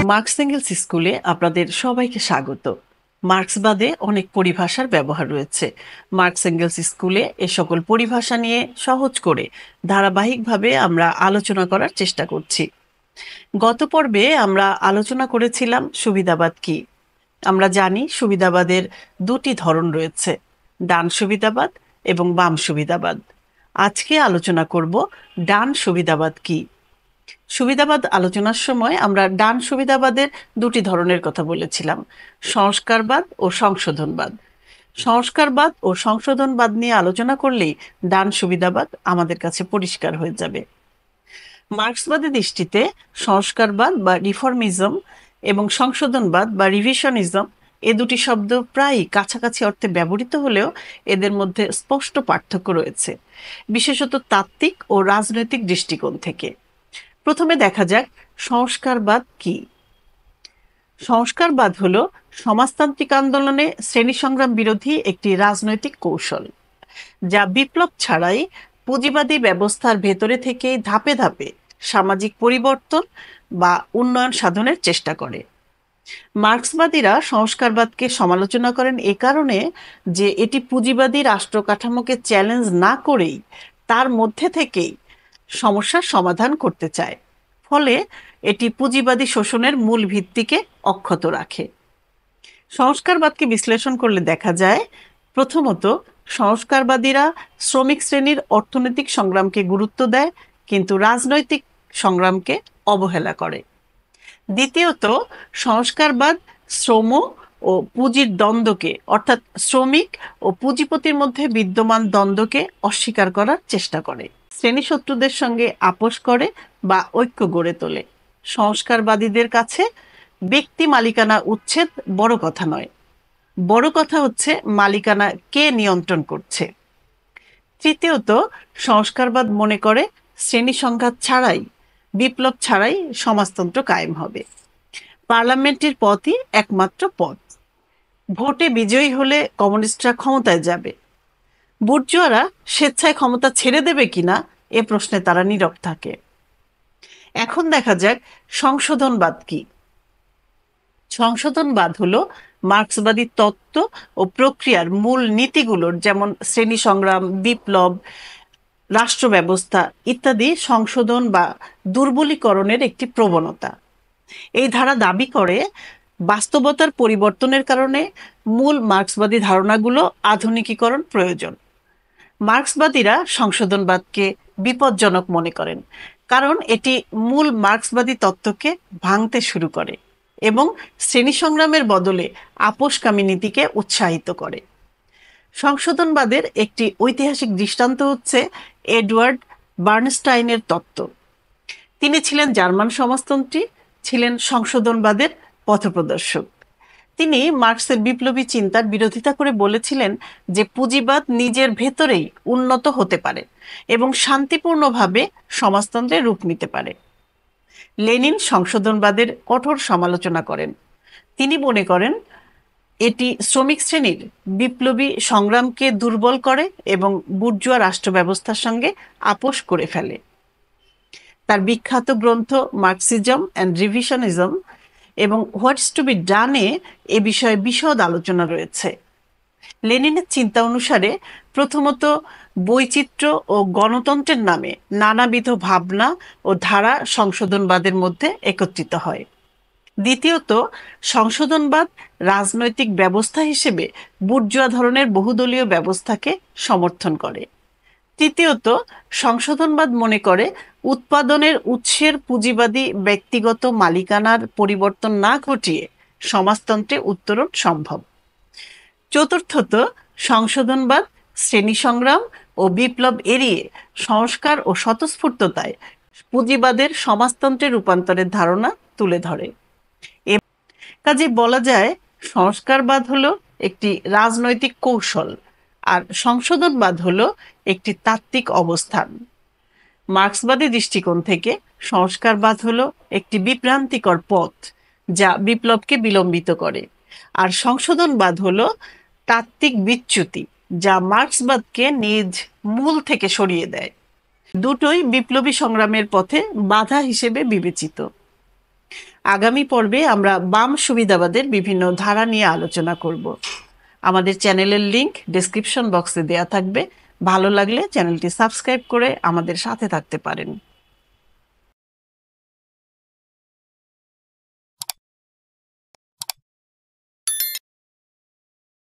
Marks angles স্কুলে আপনাদের সবাইকে স্বাগত। মার্ক্সবাদে অনেক পরিভাষার ব্যবহার রয়েছে। মার্কস এঙ্গেলস স্কুলে এ সকল পরিভাষা নিয়ে সহজ করে ধারাবাহিকভাবে আমরা আলোচনা করার চেষ্টা করছি। গত পর্বে আমরা আলোচনা করেছিলাম সুবিধাবাদ কি। আমরা জানি সুবিধাবাদের দুটি ধরন রয়েছে, ডান সুবিধাবাদ এবং বাম সুবিধাবাদ। আজকে আলোচনা করব ডান সুবিধাবাদ কি। সুবিধাবাদ আলোচনার সময় আমরা ডান সুবিধাবাদের দুটি ধরনের কথা বলেছিলাম, সংস্কারবাদ ও সংশোধনবাদ। সংস্কারবাদ ও সংশোধনবাদ নিয়ে আলোচনা করলেই ডান সুবিধাবাদ আমাদের কাছে পরিষ্কার হয়ে যাবে। মার্ক্সবাদী দৃষ্টিতে সংস্কারবাদ বা রিফর্মিজম এবং সংশোধনবাদ বা রিভিশনিজম এ দুটি শব্দ প্রায় কাছাকাছি অর্থে ব্যবহৃত হলেও এদের মধ্যে স্পষ্ট পার্থক্য রয়েছে, বিশেষত তাত্ত্বিক ও রাজনৈতিক দৃষ্টিকোণ থেকে। প্রথমে দেখা যাক সংস্কারবাদ কি। সংস্কারবাদ হলো সমাজতান্ত্রিক আন্দোলনে শ্রেণী সংগ্রাম বিরোধী একটি রাজনৈতিক কৌশল, যা বিপ্লব ছাড়াই পুঁজিবাদী ব্যবস্থার ভেতরে থেকে ধাপে ধাপে সামাজিক পরিবর্তন বা উন্নয়ন সাধনের চেষ্টা করে। মার্ক্সবাদীরা সংস্কারবাদকে সমালোচনা করেন এ কারণে যে এটি পুঁজিবাদী রাষ্ট্র কাঠামোকে চ্যালেঞ্জ না করেই তার মধ্যে থেকেই সমস্যার সমাধান করতে চায়, ফলে এটি পুঁজিবাদী শোষণের মূল ভিত্তিকে অক্ষত রাখে। সংস্কারবাদকে বিশ্লেষণ করলে দেখা যায়, প্রথমত সংস্কারবাদীরা শ্রমিক শ্রেণীর অর্থনৈতিক সংগ্রামকে গুরুত্ব দেয় কিন্তু রাজনৈতিক সংগ্রামকে অবহেলা করে। দ্বিতীয়ত সংস্কারবাদ শ্রম ও পুঁজির দ্বন্দ্বকে, অর্থাৎ শ্রমিক ও পুঁজিপতির মধ্যে বিদ্যমান দ্বন্দ্বকে অস্বীকার করার চেষ্টা করে, শ্রেণী শত্রুদের সঙ্গে আপোষ করে বা ঐক্য গড়ে তোলে। সংস্কারবাদীদের কাছে ব্যক্তি মালিকানা উচ্ছেদ বড় কথা নয়, বড় কথা হচ্ছে মালিকানা কে নিয়ন্ত্রণ করছে। তৃতীয়ত সংস্কারবাদ মনে করে শ্রেণী সংঘাত ছাড়াই, বিপ্লব ছাড়াই সমাজতন্ত্র কায়েম হবে। পার্লামেন্টের পথই একমাত্র পথ। ভোটে বিজয়ী হলে কমিউনিস্টরা ক্ষমতায় যাবে। বুর্জোয়ারা স্বেচ্ছায় ক্ষমতা ছেড়ে দেবে কিনা এ প্রশ্নে তারা নীরব থাকে। এখন দেখা যাক সংশোধনবাদ কি। সংশোধনবাদ হলো মার্ক্সবাদী তত্ত্ব ও প্রক্রিয়ার মূল নীতিগুলোর, যেমন শ্রেণী সংগ্রাম, বিপ্লব, রাষ্ট্র ব্যবস্থা ইত্যাদি সংশোধন বা দুর্বলীকরণের একটি প্রবণতা। এই ধারা দাবি করে বাস্তবতার পরিবর্তনের কারণে মূল মার্ক্সবাদী ধারণাগুলো আধুনিকীকরণ প্রয়োজন। মার্ক্সবাদীরা সংশোধনবাদকে বিপজ্জনক মনে করেন, কারণ এটি মূল মার্ক্সবাদী তত্ত্বকে ভাঙতে শুরু করে এবং শ্রেণী সংগ্রামের বদলে আপোষকামী নীতিকে উৎসাহিত করে। সংশোধনবাদের একটি ঐতিহাসিক দৃষ্টান্ত হচ্ছে এডওয়ার্ড বার্নস্টাইনের তত্ত্ব। তিনি ছিলেন জার্মান সমাজতন্ত্রী, ছিলেন সংশোধনবাদের পথপ্রদর্শক। তিনি মার্ক্সের বিপ্লবী চিন্তার বিরোধিতা করে বলেছিলেন যে পুঁজিবাদ নিজের ভেতরেই উন্নত হতে পারে এবং শান্তিপূর্ণভাবে সমাজতন্ত্রে রূপ নিতে পারে। লেনিন সংশোধনবাদের কঠোর সমালোচনা করেন। তিনি মনে করেন এটি শ্রমিক শ্রেণীর বিপ্লবী সংগ্রামকে দুর্বল করে এবং বুর্জোয়া রাষ্ট্র ব্যবস্থার সঙ্গে আপোষ করে ফেলে। তার বিখ্যাত গ্রন্থ মার্কসিজম অ্যান্ড রিভিশনিজম এবং হোয়াটস টু বি ডানে এ বিষয়ে বিশদ আলোচনা রয়েছে। লেনিনের চিন্তা অনুসারে প্রথমত বৈচিত্র্য ও গণতন্ত্রের নামে নানাবিধ ভাবনা ও ধারা সংশোধনবাদের মধ্যে একত্রিত হয়। দ্বিতীয়ত সংশোধনবাদ রাজনৈতিক ব্যবস্থা হিসেবে বুর্জোয়া ধরনের বহুদলীয় ব্যবস্থাকে সমর্থন করে। তৃতীয়ত সংশোধনবাদ মনে করে উৎপাদনের উৎসের পুঁজিবাদী ব্যক্তিগত মালিকানার পরিবর্তন না ঘটিয়ে সমাজতন্ত্রে উত্তরণ সম্ভব। চতুর্থত সংশোধনবাদ শ্রেণী সংগ্রাম ও বিপ্লব এড়িয়ে সংস্কার ও স্বতঃস্ফূর্ততায় পুঁজিবাদের সমাজতন্ত্রে রূপান্তরের ধারণা তুলে ধরে। কাজে বলা যায় সংস্কারবাদ হলো একটি রাজনৈতিক কৌশল আর সংশোধনবাদ হলো একটি তাত্ত্বিক অবস্থান। মার্ক্সবাদী দৃষ্টিকোণ থেকে সংস্কারবাদ হলো একটি বিভ্রান্তিকর পথ যা বিপ্লবকে বিলম্বিত করে, আর সংশোধনবাদ হলো তাত্ত্বিক বিচ্যুতি যা মার্ক্সবাদকে নিজ মূল থেকে সরিয়ে দেয়। দুটোই বিপ্লবী সংগ্রামের পথে বাধা হিসেবে বিবেচিত। আগামী পর্বে আমরা বাম সুবিধাবাদের বিভিন্ন ধারা নিয়ে আলোচনা করব। আমাদের চ্যানেলের লিংক ডেসক্রিপশন বক্সে দেয়া থাকবে। ভালো লাগলে চ্যানেলটি সাবস্ক্রাইব করে আমাদের সাথে থাকতে পারেন।